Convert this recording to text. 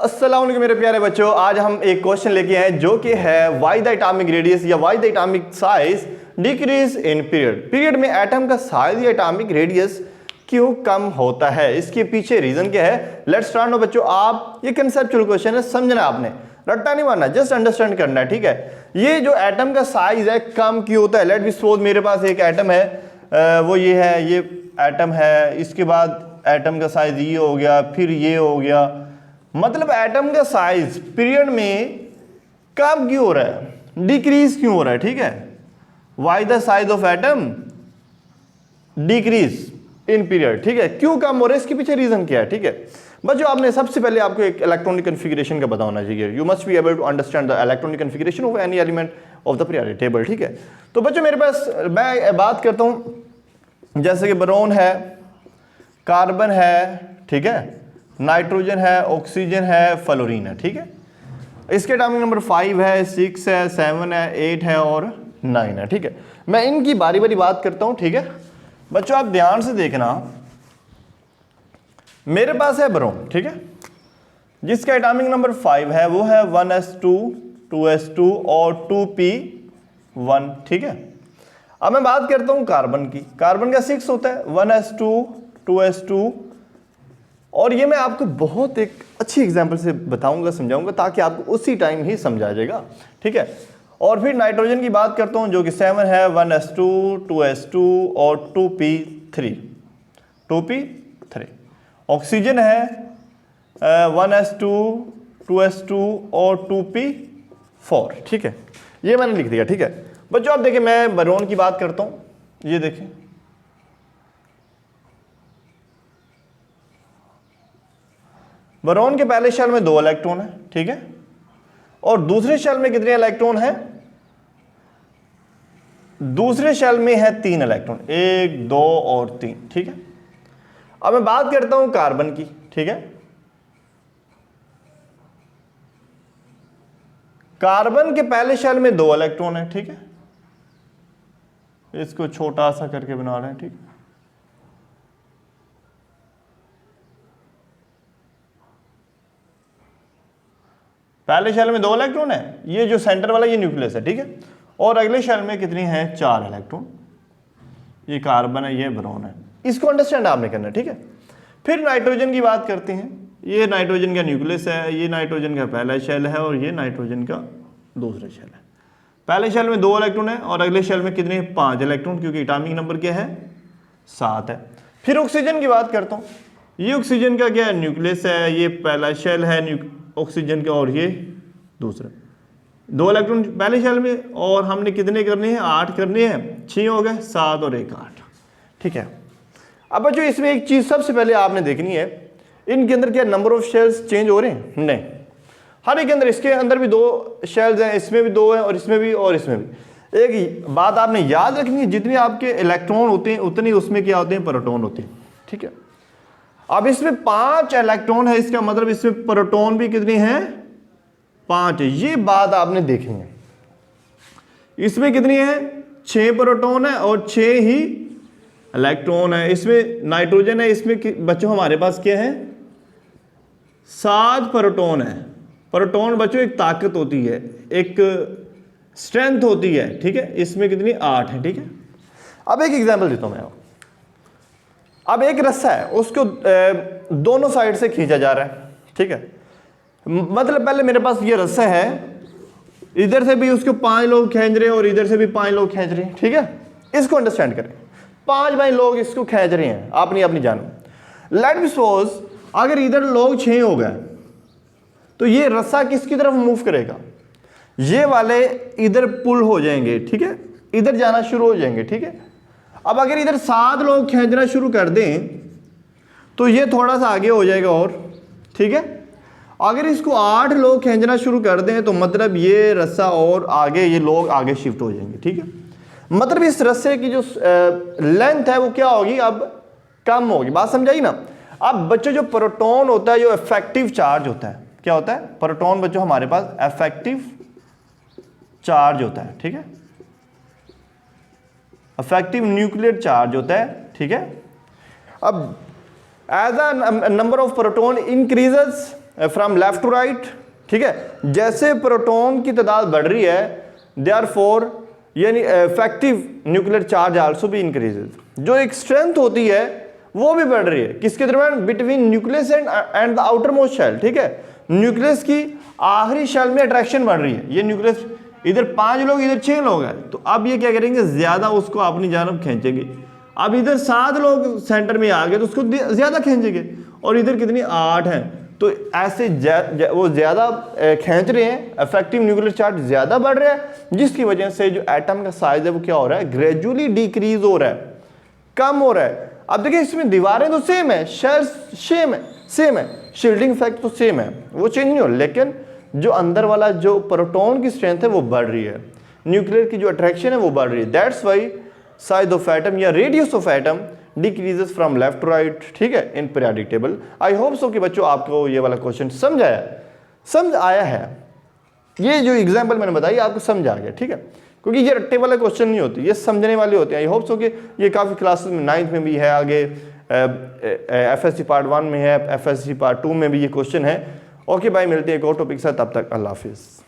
अस्सलाम वालेकुम मेरे प्यारे बच्चों, आज हम एक क्वेश्चन लेके आए जो कि है व्हाई द एटॉमिक रेडियस या why the atomic size decrease in period में एटम का साइज या एटॉमिक रेडियस क्यों कम होता है, इसके पीछे रीजन क्या है। लेट्स स्टार्ट नो बच्चों। आप ये कंसेप्चुअल क्वेश्चन है, समझना आपने, रट्टा नहीं मारना, जस्ट अंडरस्टैंड करना है, ठीक है। ये जो एटम का साइज है कम क्यों होता है। लेट बी सपोज मेरे पास एक एटम है, वो ये है, ये एटम है, इसके बाद एटम का साइज ये हो गया, फिर ये हो गया, मतलब एटम का साइज पीरियड में कम क्यों हो रहा है, डिक्रीज क्यों हो रहा है, ठीक है। Why the size of atom decrease in period, ठीक है, क्यों कम हो रहा है, इसके पीछे रीजन क्या है, ठीक है। बच्चों आपने सबसे पहले आपको एक इलेक्ट्रॉनिक कन्फिगरेशन का पता होना चाहिए। You must be able to understand the electronic configuration of any element of the periodic table, ठीक है। तो बच्चों मेरे पास मैं बात करता हूं जैसे कि बोरोन है, कार्बन है, ठीक है, नाइट्रोजन है, ऑक्सीजन है, फ्लोरीन है, ठीक है। इसके एटॉमिक नंबर 5 है, 6 है, 7 है, 8 है और 9 है, ठीक है। मैं इनकी बारी बारी बात करता हूं, ठीक है। बच्चों आप ध्यान से देखना, मेरे पास है बोरोन, ठीक है, जिसका एटॉमिक नंबर 5 है, वो है 1s2 2s2 और 2p1, ठीक है। अब मैं बात करता हूं कार्बन की। कार्बन का 6 होता है, 1s2 2s2, और ये मैं आपको बहुत एक अच्छी एग्जांपल से बताऊंगा, समझाऊंगा, ताकि आपको उसी टाइम ही समझ आ जाएगा, ठीक है। और फिर नाइट्रोजन की बात करता हूं जो कि 7 है, 1s2 2s2 और 2p3 ऑक्सीजन है 1s2 2s2 और 2p4, ठीक है। ये मैंने लिख दिया, ठीक है। बच्चों आप देखिए, मैं बोरोन की बात करता हूं, ये देखिए, बोरोन के पहले शेल में 2 इलेक्ट्रॉन है, ठीक है, और दूसरे शेल में कितने इलेक्ट्रॉन है, दूसरे शेल में है 3 इलेक्ट्रॉन, 1 2 और 3, ठीक है। अब मैं बात करता हूं कार्बन की, ठीक है। कार्बन के पहले शेल में 2 इलेक्ट्रॉन है, ठीक है, इसको छोटा सा करके बना रहे हैं, ठीक है। पहले शेल में 2 इलेक्ट्रॉन है, ये जो सेंटर वाला ये न्यूक्लियस है, ठीक है, और अगले शेल में कितनी है, 4 इलेक्ट्रॉन, ये कार्बन है, ये बोरोन है, इसको अंडरस्टैंड आपने करना है, ठीक है। फिर नाइट्रोजन की बात करते हैं, ये नाइट्रोजन का न्यूक्लियस है, ये नाइट्रोजन का पहला शेल है और ये नाइट्रोजन का दूसरा शेल है। पहले शेल में 2 इलेक्ट्रॉन है और अगले शेल में कितने, 5 इलेक्ट्रॉन, क्योंकि एटॉमिक नंबर क्या है, 7 है। फिर ऑक्सीजन की बात करता हूँ, ये ऑक्सीजन का क्या है, न्यूक्लियस है, ये पहला शेल है ऑक्सीजन का और ये दूसरा, 2 इलेक्ट्रॉन पहले शेल में, और हमने कितने करने हैं, 8 करने हैं, 6 हो गए, 7 और 1 8, ठीक है। अब बच्चों इसमें एक चीज सबसे पहले आपने देखनी है, इनके अंदर क्या नंबर ऑफ शेल्स चेंज हो रहे हैं, नहीं, हर एक के अंदर, इसके अंदर भी 2 शेल्स हैं, इसमें भी 2 हैं और इसमें भी और इसमें भी। एक बात आपने याद रखनी है, जितने आपके इलेक्ट्रॉन होते हैं उतने उसमें क्या होते हैं, प्रोटॉन होते हैं, ठीक है। अब इसमें 5 इलेक्ट्रॉन है, इसका मतलब इसमें प्रोटॉन भी कितने हैं, 5 है। ये बात आपने देखनी है, इसमें कितनी है, 6 प्रोटॉन है और 6 ही इलेक्ट्रॉन है। इसमें नाइट्रोजन है, इसमें बच्चों हमारे पास क्या है, 7 प्रोटॉन है। प्रोटॉन बच्चों एक ताकत होती है, एक स्ट्रेंथ होती है, ठीक है। इसमें कितनी, 8 है, ठीक है। अब एक एग्जांपल देता हूं मैं, अब एक रस्सा है, उसको दोनों साइड से खींचा जा रहा है, ठीक है। मतलब पहले मेरे पास ये रस्सा है, इधर से भी उसको 5 लोग खींच रहे हैं और इधर से भी 5 लोग खींच रहे हैं, ठीक है। इसको अंडरस्टैंड करें, 5 भाई लोग इसको खींच रहे हैं, अपनी अपनी जानो। लेट बी सपोज अगर इधर लोग 6 हो गए, तो ये रस्सा किसकी तरफ मूव करेगा, ये वाले इधर पुल हो जाएंगे, ठीक है, इधर जाना शुरू हो जाएंगे, ठीक है। अब अगर इधर 7 लोग खींचना शुरू कर दें तो ये थोड़ा सा आगे हो जाएगा और, ठीक है। अगर इसको 8 लोग खींचना शुरू कर दें तो मतलब ये रस्सा और आगे, ये लोग आगे शिफ्ट हो जाएंगे, ठीक है। मतलब इस रस्से की जो लेंथ है वो क्या होगी, अब कम होगी। बात समझाई ना। अब बच्चों जो प्रोटॉन होता है, जो इफेक्टिव चार्ज होता है, क्या होता है, प्रोटॉन बच्चों हमारे पास इफेक्टिव चार्ज होता है, ठीक है, इफेक्टिव न्यूक्लियर चार्ज होता है, ठीक है। अब as a number of proton increases from left to right, ठीक है। जैसे प्रोटॉन की तादाद बढ़ रही है, देयरफॉर यानी इफेक्टिव न्यूक्लियर चार्ज आल्सो भी इंक्रीजेज, जो एक स्ट्रेंथ होती है वो भी बढ़ रही है किसके दरमियान, between nucleus and the outermost shell, ठीक है। न्यूक्लियस की आखिरी शेल में अट्रैक्शन बढ़ रही है, ये न्यूक्लियस इधर 5 लोग इधर 6 लोग हैं, तो अब ये क्या करेंगे, ज्यादा उसको अपनी जानब खींचेंगे। अब इधर 7 लोग सेंटर में आ गए तो उसको ज्यादा खींचेंगे, और इधर कितनी 8 हैं, तो ऐसे वो ज्यादा खींच रहे हैं, इफेक्टिव न्यूक्लियर चार्ज ज्यादा बढ़ रहा है, जिसकी वजह से जो एटम का साइज है वो क्या हो रहा है, ग्रेजुअली डिक्रीज हो रहा है, कम हो रहा है। अब देखिए इसमें दीवारें तो सेम है, शेल्स सेम है, शील्डिंग इफेक्ट तो सेम है, वो चेंज नहीं हो, लेकिन जो अंदर वाला जो प्रोटॉन की स्ट्रेंथ है वो बढ़ रही है, न्यूक्लियर की जो अट्रैक्शन है वो बढ़ रही है। That's why size of atom या radius of atom decreases from left to right, ठीक है, in periodic table. I hope so कि बच्चों आपको ये वाला क्वेश्चन समझ आया है, ये जो एग्जाम्पल मैंने बताई आपको समझ आ गया, ठीक है, क्योंकि ये रट्टे वाले क्वेश्चन नहीं होते, ये समझने वाले होते हैं। आई होप सो कि ये काफ़ी क्लासेस में 9th में भी है, आगे FSC पार्ट 1 में है, FSC पार्ट 2 में भी ये क्वेश्चन है। ओके भाई, मिलते हैं एक और टॉपिक के साथ, तब तक अल्लाह हाफिज़।